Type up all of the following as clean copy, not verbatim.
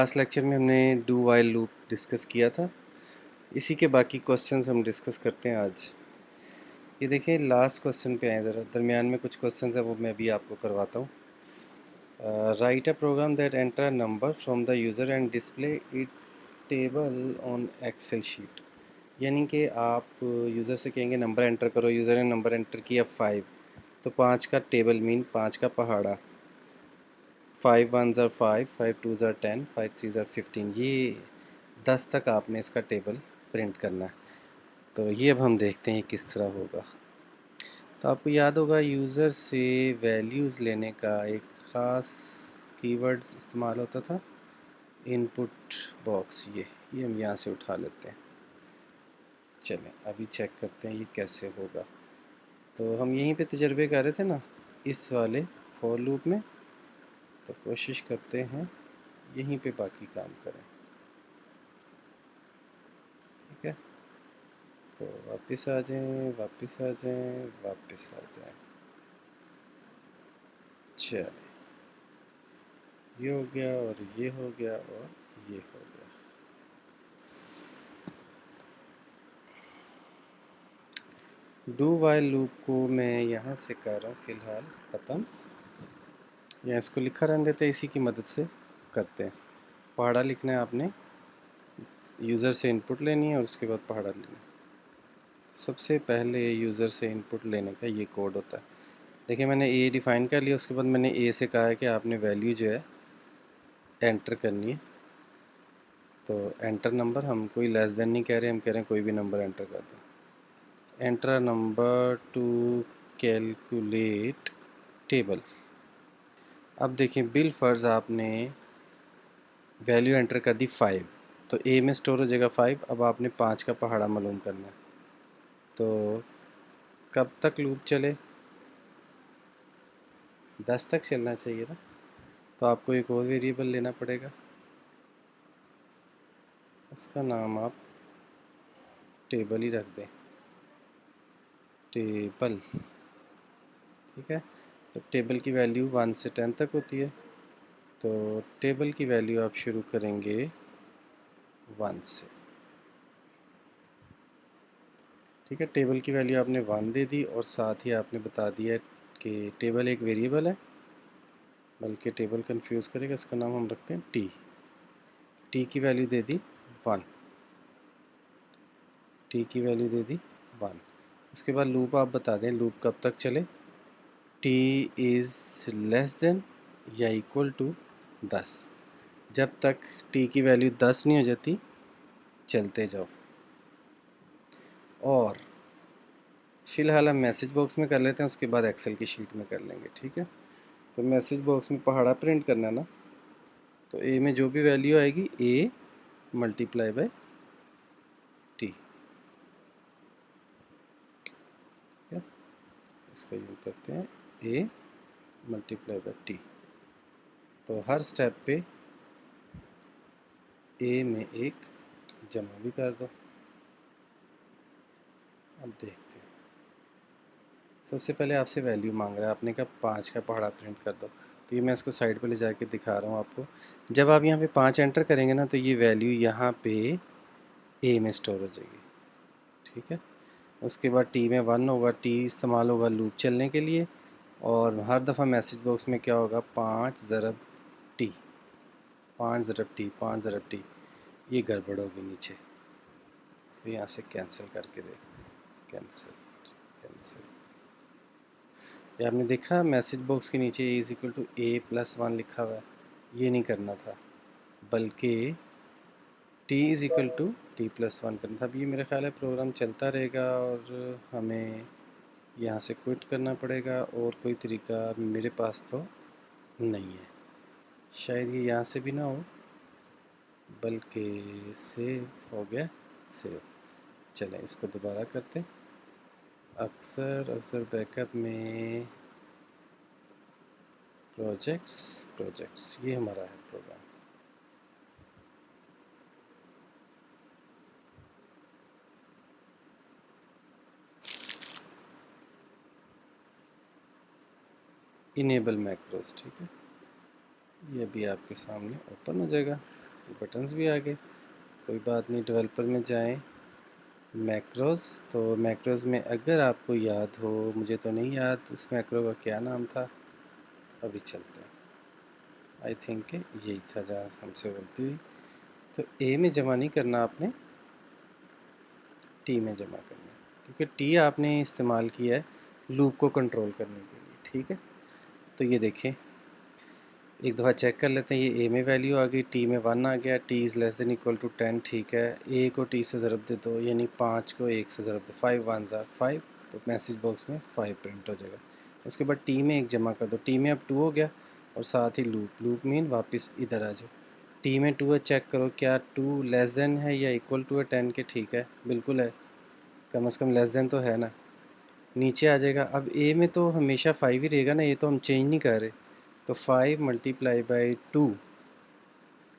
Last lecture में हमने do while loop discuss किया था। इसी के बाकी क्वेश्चंस हम डिस्कस करते हैं आज। ये देखिए लास्ट क्वेश्चन पे आए, ज़रा दरमियान में कुछ क्वेश्चंस है वो मैं भी आपको करवाता हूँ। Write a program that enter a number from the user and display its table on Excel sheet. यानी कि आप यूज़र से कहेंगे नंबर एंटर करो, यूज़र ने नंबर एंटर किया 5, तो 5 का टेबल मीन 5 का पहाड़ा, 5 1 ज़र 5, 5 2 ज़र 10, 5 3 ज़र 15, ये 10 तक आपने इसका टेबल प्रिंट करना है। तो ये अब हम देखते हैं किस तरह होगा। तो आपको याद होगा यूज़र से वैल्यूज़ लेने का एक ख़ास कीवर्ड्स इस्तेमाल होता था, इनपुट बॉक्स। ये हम यहाँ से उठा लेते हैं। चलें अभी चेक करते हैं ये कैसे होगा। तो हम यहीं पे तजर्बे कर रहे थे ना इस वाले फॉर लूप में, तो कोशिश करते हैं यहीं पे बाकी काम करें। ठीक है, तो वापस आ जाएं, वापस आ जाएं, वापस आ जाएं। चलिए ये हो गया और ये हो गया और ये हो गया। डू वाइल लूप को मैं यहाँ से कर रहा हूँ फ़िलहाल ख़त्म, या इसको लिखा रहने देते हैं, इसी की मदद से करते हैं। पहाड़ा लिखना है आपने, यूज़र से इनपुट लेनी है और उसके बाद पहाड़ा लेना है। सबसे पहले यूज़र से इनपुट लेने का ये कोड होता है। देखिए मैंने ए डिफ़ाइन कर लिया, उसके बाद मैंने ए से कहा है कि आपने वैल्यू जो है एंटर करनी है। तो एंटर नंबर, हम कोई लेस देन नहीं कह रहे, हम कह रहे हैं कोई भी नंबर एंटर कर दें। Enter number two calculate table. अब देखिए बिल फर्ज आपने वैल्यू एंटर कर दी 5, तो ए में स्टोर हो जाएगा 5। अब आपने 5 का पहाड़ा मालूम करना है, तो कब तक लूप चले? 10 तक चलना चाहिए ना। तो आपको एक और वेरिएबल लेना पड़ेगा, उसका नाम आप टेबल ही रख दें, टेबल। ठीक है, तो टेबल की वैल्यू 1 से 10 तक होती है, तो टेबल की वैल्यू आप शुरू करेंगे 1 से। ठीक है, टेबल की वैल्यू आपने 1 दे दी और साथ ही आपने बता दिया कि टेबल एक वेरिएबल है, बल्कि टेबल कंफ्यूज करेगा, इसका नाम हम रखते हैं टी। टी की वैल्यू दे दी 1, टी की वैल्यू दे दी 1। उसके बाद लूप आप बता दें लूप कब तक चले। टी इज़ लेस देन या इक्वल टू 10। जब तक टी की वैल्यू 10 नहीं हो जाती चलते जाओ। और फ़िलहाल हम मैसेज बॉक्स में कर लेते हैं, उसके बाद एक्सेल की शीट में कर लेंगे। ठीक है, तो मैसेज बॉक्स में पहाड़ा प्रिंट करना है ना, तो ए में जो भी वैल्यू आएगी ए मल्टीप्लाई बाय टी। ठीक है, इसको यूज करते हैं ए मल्टीप्लाई बाय टी। तो हर स्टेप पे ए में एक जमा भी कर दो। अब देखते हैं, सबसे पहले आपसे वैल्यू मांग रहा है, आपने कहा 5 का पहाड़ा प्रिंट कर दो। तो ये मैं इसको साइड पे ले जाके दिखा रहा हूँ आपको। जब आप यहाँ पे 5 एंटर करेंगे ना, तो ये वैल्यू यहाँ पे ए में स्टोर हो जाएगी। ठीक है, उसके बाद टी में 1 होगा, टी इस्तेमाल होगा लूप चलने के लिए, और हर दफ़ा मैसेज बॉक्स में क्या होगा 5 ज़रब टी, 5 ज़रब टी, 5 ज़रब टी। ये गड़बड़ होगी नीचे, तो यहाँ से कैंसिल करके देखते हैं। Cancel, cancel. ये आपने देखा मैसेज बॉक्स के नीचे A is equal to A plus 1 लिखा हुआ है, ये नहीं करना था, बल्कि T is equal to T plus 1 करना था। अब ये मेरा ख्याल है प्रोग्राम चलता रहेगा और हमें यहाँ से क्विट करना पड़ेगा, और कोई तरीका मेरे पास तो नहीं है। शायद ये यहाँ से भी ना हो, बल्कि सेव हो गया, सेव। चलें इसको दोबारा करते हैं। अक्सर बैकअप में प्रोजेक्ट्स ये हमारा है प्रोग्राम। Enable macros. ठीक है, ये भी आपके सामने ओपन हो जाएगा। बटन्स भी आ गए, कोई बात नहीं। डेवलपर में जाएं, मैक्रोस। तो मैक्रोस में अगर आपको याद हो, मुझे तो नहीं याद उस मैक्रो का क्या नाम था, अभी चलते हैं। आई थिंक यही था जहाँ हमसे गलती हुई। तो ए में जमा नहीं करना आपने, टी में जमा करना है, क्योंकि टी आपने इस्तेमाल किया है लूप को कंट्रोल करने के लिए, ठीक है। तो ये देखें, एक दफ़ा चेक कर लेते हैं। ये ए में वैल्यू आ गई, टी में 1 आ गया, T is less than equal to 10, ठीक है। ए को टी से ज़रब दे दो, यानी 5 को 1 से ज़रब दो, 5 1 आर 5, तो मैसेज बॉक्स में 5 प्रिंट हो जाएगा। उसके बाद टी में एक जमा कर दो, टी में अब 2 हो गया, और साथ ही लूप, लूप मीन वापस इधर आ जाओ। टी में 2 है, चेक करो क्या 2 लेस देन है या इक्वल टू है 10 के, ठीक है, बिल्कुल है, कम से कम लेस देन तो है ना। नीचे आ जाएगा। अब ए में तो हमेशा 5 ही रहेगा ना, ये तो हम चेंज नहीं कर रहे। तो 5 मल्टीप्लाई बाई 2,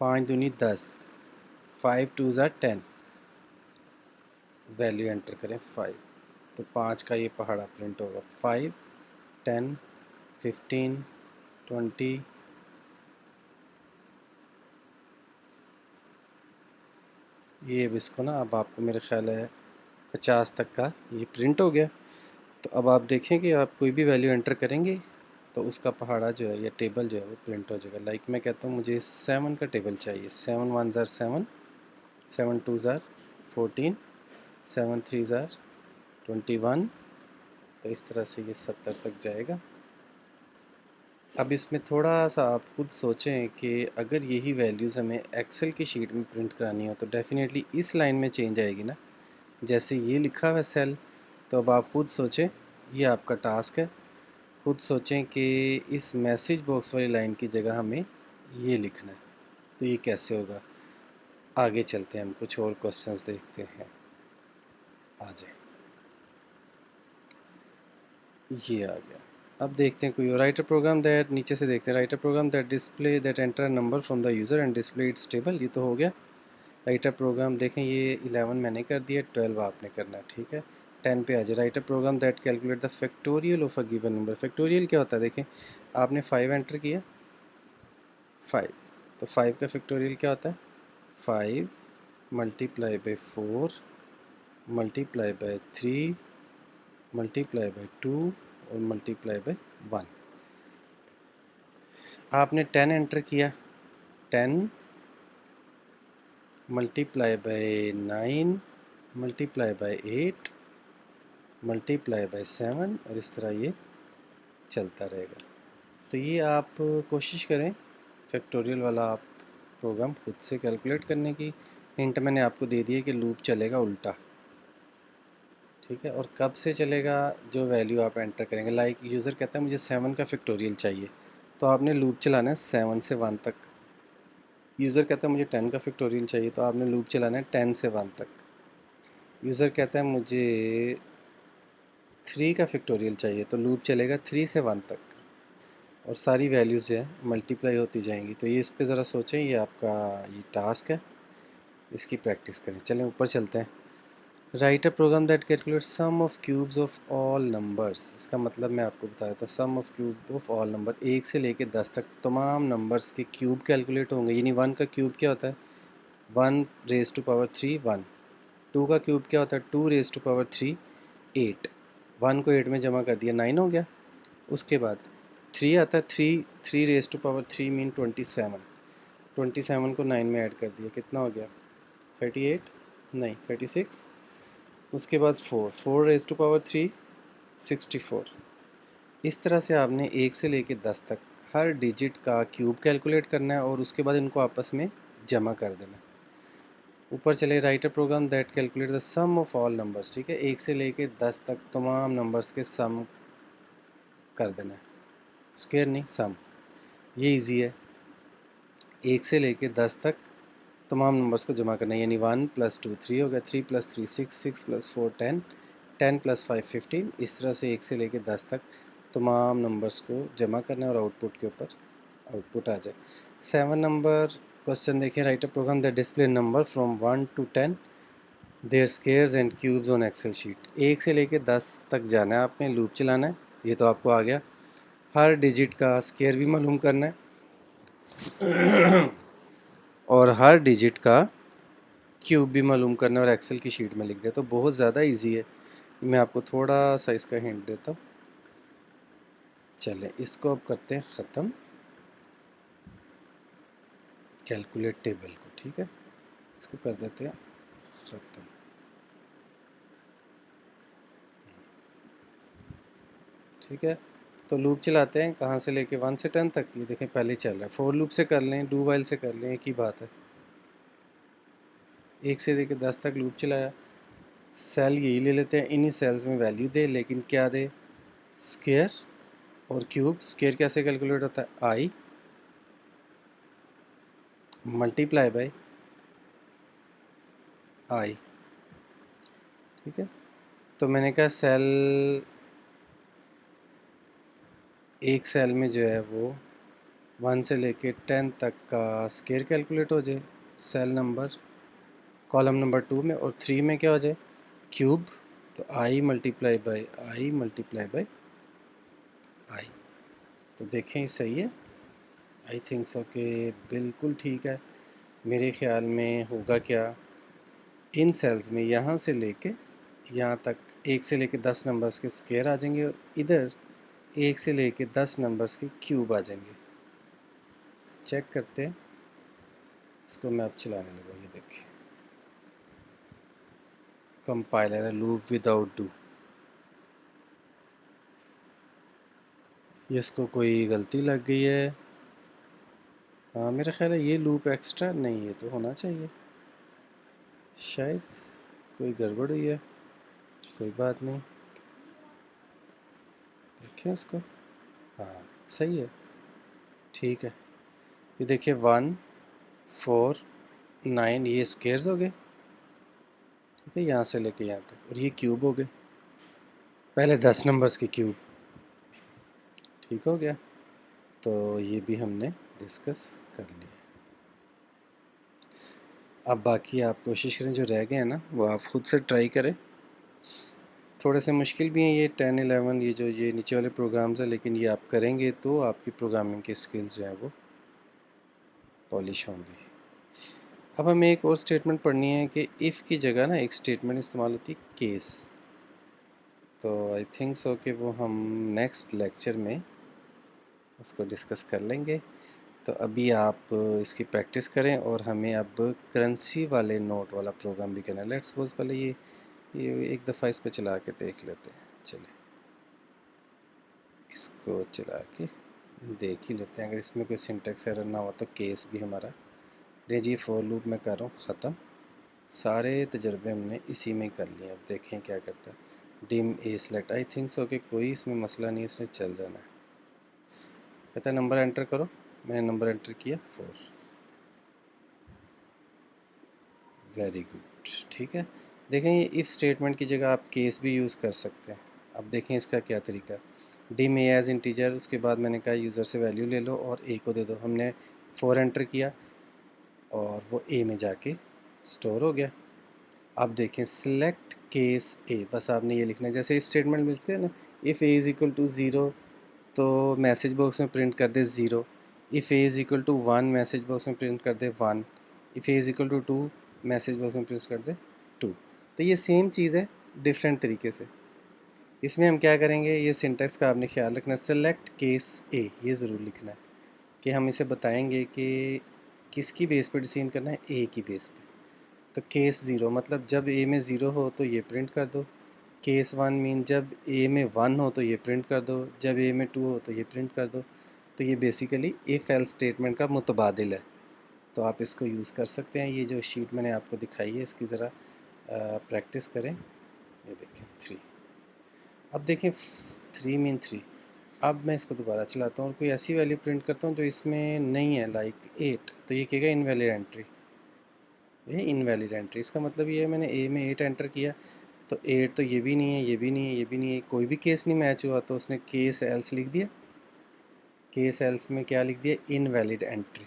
5 दूनी 10, 5 2 ज़ा 10, वैल्यू एंटर करें 5, तो 5 का ये पहाड़ा प्रिंट होगा। 5 10 15 20, ये अब इसको ना, अब आपको मेरे ख्याल है 50 तक का ये प्रिंट हो गया। तो अब आप देखें कि आप कोई भी वैल्यू एंटर करेंगे तो उसका पहाड़ा जो है या टेबल जो है वो प्रिंट हो जाएगा। लाइक मैं कहता हूँ मुझे 7 का टेबल चाहिए। 7 1 ज़ार 7, 7 2 ज़ार 14, 7 3 ज़ार 21, तो इस तरह से ये 70 तक जाएगा। अब इसमें थोड़ा सा आप खुद सोचें कि अगर यही वैल्यूज़ हमें एक्सेल की शीट में प्रिंट करानी हो तो डेफिनेटली इस लाइन में चेंज आएगी ना, जैसे ये लिखा हुआ है सेल। तो अब आप खुद सोचें, ये आपका टास्क है, खुद सोचें कि इस मैसेज बॉक्स वाली लाइन की जगह हमें ये लिखना है, तो ये कैसे होगा। आगे चलते हैं, हम कुछ और क्वेश्चंस देखते हैं। आ जाए, ये आ गया। अब देखते हैं कोई राइटर प्रोग्राम दैट, नीचे से देखते हैं, write a program that display that enter number from the user and display its table, ये तो हो गया। राइटर प्रोग्राम देखें, ये 11 मैंने कर दिया, 12 आपने करना है, ठीक है। 10 पे आ जाए, write a program that calculate the factorial of a given number. Factorial क्या होता है, देखें आपने 5 एंटर किया, 5, तो 5 का फैक्टोरियल क्या होता है, 5 multiply by 4 multiply by 3 multiply by 2 और मल्टीप्लाई बाई 1। आपने 10 एंटर किया, 10 multiply by 9 multiply by 8 multiply by 7, और इस तरह ये चलता रहेगा। तो ये आप कोशिश करें फैक्टोरियल वाला आप प्रोग्राम खुद से कैलकुलेट करने की। हिंट मैंने आपको दे दी है कि लूप चलेगा उल्टा, ठीक है। और कब से चलेगा, जो वैल्यू आप एंटर करेंगे। लाइक यूज़र कहता है मुझे 7 का फैक्टोरियल चाहिए, तो आपने लूप चलाना है 7 से 1 तक। यूज़र कहता है मुझे 10 का फैक्टोरियल चाहिए, तो आपने लूप चलाना है 10 से 1 तक। यूज़र कहता है मुझे 3 का फैक्टोरियल चाहिए, तो लूप चलेगा 3 से 1 तक, और सारी वैल्यूज़ जो है मल्टीप्लाई होती जाएंगी। तो ये इस पे ज़रा सोचें, ये आपका ये टास्क है, इसकी प्रैक्टिस करें। चलें ऊपर चलते हैं। Write a program that calculate sum of cubes of all numbers. इसका मतलब मैं आपको बताया था, sum of cube of all number, 1 से लेके 10 तक तमाम नंबर्स के क्यूब कैलकुलेट होंगे। यानी 1 का क्यूब क्या होता है, 1 रेज़ टू पावर 3 1। 2 का क्यूब क्या होता है, 2 रेज़ टू पावर 3 8। 1 को 8 में जमा कर दिया, 9 हो गया। उसके बाद 3 आता है, 3 रेज़ टू पावर 3 मीन 27। 27 को 9 में ऐड कर दिया, कितना हो गया, 38, नहीं 36। उसके बाद 4 रेज़ टू पावर 3 64। इस तरह से आपने 1 से लेके 10 तक हर डिजिट का क्यूब कैलकुलेट करना है, और उसके बाद इनको आपस में जमा कर देना है। ऊपर चले, write a program that calculate the sum of all numbers, ठीक है। 1 से लेके 10 तक तमाम नंबर्स के सम कर देना है, स्क्वायर नहीं, सम। ये इजी है। 1 से लेके 10 तक तमाम नंबर्स को जमा करना है, यानी 1 + 2 3 हो गया, 3 + 3 6, 6 + 4 10, 10 + 5 15। इस तरह से 1 से लेके 10 तक तमाम नंबर्स को जमा करना है, और आउटपुट के ऊपर आउटपुट आ जाए। 7 नंबर क्वेश्चन देखें, write a program that display number from 1 to 10 their squares and cubes on Excel sheet. 1 से लेके 10 तक जाना है आपने, लूप चलाना है, ये तो आपको आ गया। हर डिजिट का स्क्वायर भी मालूम करना है और हर डिजिट का क्यूब भी मालूम करना और एक्सेल की शीट में लिख दिया। तो बहुत ज़्यादा इजी है। मैं आपको थोड़ा सा इसका हिंट देता हूँ। चलें, इसको अब करते हैं ख़त्म, कैलकुलेट टेबल को। ठीक है, इसको कर देते हैं ख़त्म। ठीक है, तो लूप चलाते हैं कहाँ से लेके 1 से 10 तक। ये देखें पहले चल रहा है। फोर लूप से कर लें, डू वाइल से कर लें, एक ही बात है। 1 से लेके 10 तक लूप चलाया। सेल यही ले लेते हैं, इन्हीं सेल्स में वैल्यू दे, लेकिन क्या दे? स्क्वायर और क्यूब। स्क्वायर कैसे कैलकुलेट होता है? आई मल्टीप्लाई बाय आई। ठीक है, तो मैंने कहा सेल, एक सेल में जो है वो 1 से लेके 10 तक का स्क्वायर कैलकुलेट हो जाए, सेल नंबर कॉलम नंबर 2 में, और 3 में क्या हो जाए? क्यूब। तो I multiply by I multiply by I. तो देखें सही है। आई थिंक सो कि बिल्कुल ठीक है। मेरे ख्याल में होगा क्या, इन सेल्स में यहाँ से लेके यहाँ तक 1 से लेके 10 नंबर्स के स्क्वायर आ जाएंगे, और इधर 1 से लेके 10 नंबर्स के क्यूब आ जाएंगे। चेक करते हैं, इसको मैं अब चलाने लगा। ये देखिए, कंपाइलर है लूप विदाउट डू। ये इसको कोई गलती लग गई है। हाँ, मेरा ख्याल है ये लूप एक्स्ट्रा नहीं है, तो होना चाहिए। शायद कोई गड़बड़ हुई है, कोई बात नहीं। देखें इसको। हाँ, सही है, ठीक है। ये देखिए 1 4 9 ये स्क्वायर्स हो गए। ठीक है, यहाँ से लेके यहाँ तक, और ये क्यूब हो गए, पहले 10 नंबर्स के क्यूब। ठीक हो गया, तो ये भी हमने डिस्कस कर लिया। अब बाकी आप कोशिश करें, जो रह गए हैं ना वो आप खुद से ट्राई करें। थोड़े से मुश्किल भी हैं ये 10 11, ये जो ये नीचे वाले प्रोग्राम्स हैं, लेकिन ये आप करेंगे तो आपकी प्रोग्रामिंग की स्किल्स जो हैं वो पॉलिश होंगी। अब हमें एक और स्टेटमेंट पढ़नी है कि इफ़ की जगह ना एक स्टेटमेंट इस्तेमाल होती है केस। तो आई थिंक सो कि वो हम नेक्स्ट लेक्चर में उसको डिस्कस कर लेंगे। तो अभी आप इसकी प्रैक्टिस करें, और हमें अब करेंसी वाले नोट वाला प्रोग्राम भी करना है। लेट्स सपोज पहले ये एक दफ़ा इसको चला के देख लेते हैं। चलिए, इसको चला के देख ही लेते हैं। अगर इसमें कोई सिंटेक्स एरर ना हो तो केस भी हमारा ले जी। फॉर लूप मैं कर रहा हूँ ख़त्म। सारे तजर्बे हमने इसी में कर लिए। अब देखें क्या करता है। Dim a select, I think so कि कोई इसमें मसला नहीं, इसने चल जाना है। कहता है नंबर एंटर करो, मैंने नंबर एंटर किया 4। वेरी गुड, ठीक है। देखें, ये इफ़ स्टेटमेंट की जगह आप केस भी यूज़ कर सकते हैं। अब देखें इसका क्या तरीका। डिम ए एज इंटीजर, उसके बाद मैंने कहा यूज़र से वैल्यू ले लो और ए को दे दो। हमने 4 एंटर किया और वो ए में जाके स्टोर हो गया। अब देखें सिलेक्ट केस ए, बस आपने ये लिखना है। जैसे इफ स्टेटमेंट मिलते हैं ना, if A is equal to 0 तो मैसेज बॉक्स में प्रिंट कर दे 0। If A is equal to 1 message box में प्रिंट कर दे 1। If A is equal to 2 message box में प्रिंट कर दे 2। तो ये सेम चीज़ है डिफरेंट तरीके से। इसमें हम क्या करेंगे, ये सिंटेक्स का आपने ख्याल रखना है। सेलेक्ट केस ए ये ज़रूर लिखना है कि हम इसे बताएंगे कि किसकी बेस पे डिसीजन करना है, ए की बेस पे। तो केस 0 मतलब जब ए में 0 हो तो ये प्रिंट कर दो। केस 1 मीन जब ए में 1 हो तो ये प्रिंट कर दो, जब ए में 2 हो तो ये प्रिंट कर दो। तो ये बेसिकली इफ़ एल्स स्टेटमेंट का मुतबादिल है। तो आप इसको यूज़ कर सकते हैं। ये जो शीट मैंने आपको दिखाई है इसकी ज़रा प्रैक्टिस करें। ये देखें 3। अब देखें 3 मीन 3। अब मैं इसको दोबारा चलाता हूँ और कोई ऐसी वैल्यू प्रिंट करता हूँ जो इसमें नहीं है, लाइक 8, तो ये कहेगा इनवैलिड एंट्री। ये इनवैलिड एंट्री, इसका मतलब ये है मैंने ए में 8 एंटर किया तो 8 तो ये भी नहीं है, ये भी नहीं है, ये भी नहीं है, कोई भी केस नहीं मैच हुआ, तो उसने केस एल्स लिख दिया। केस एल्स में क्या लिख दिया? Invalid entry.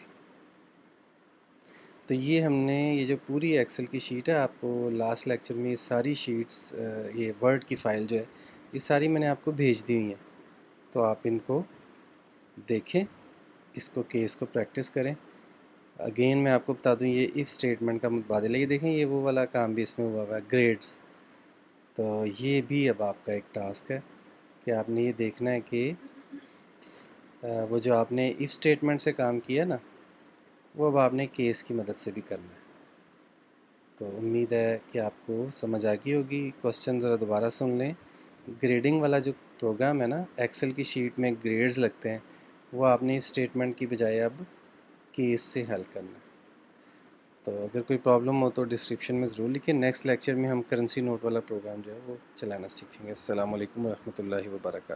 तो ये हमने, ये जो पूरी एक्सेल की शीट है, आपको लास्ट लेक्चर में ये सारी शीट्स, ये वर्ड की फ़ाइल जो है ये सारी मैंने आपको भेज दी हुई हैं। तो आप इनको देखें, इसको केस को प्रैक्टिस करें। अगेन मैं आपको बता दूं, ये इफ़ स्टेटमेंट का मुतबादिल है। ये देखें, ये वो वाला काम भी इसमें हुआ हुआ है, ग्रेड्स। तो ये भी अब आपका एक टास्क है कि आपने ये देखना है कि वो जो आपने इफ़ स्टेटमेंट से काम किया ना, वो अब आपने केस की मदद से भी करना है। तो उम्मीद है कि आपको समझ आ गई होगी। क्वेश्चन ज़रा दोबारा सुन लें। ग्रेडिंग वाला जो प्रोग्राम है ना, एक्सेल की शीट में ग्रेड्स लगते हैं, वो आपने इस स्टेटमेंट की बजाय अब केस से हल करना है। तो अगर कोई प्रॉब्लम हो तो डिस्क्रिप्शन में ज़रूर लिखें। नेक्स्ट लेक्चर में हम करेंसी नोट वाला प्रोग्राम जो है वो चलाना सीखेंगे। अस्सलाम वालेकुम रहमतुल्लाहि व बरकातहू।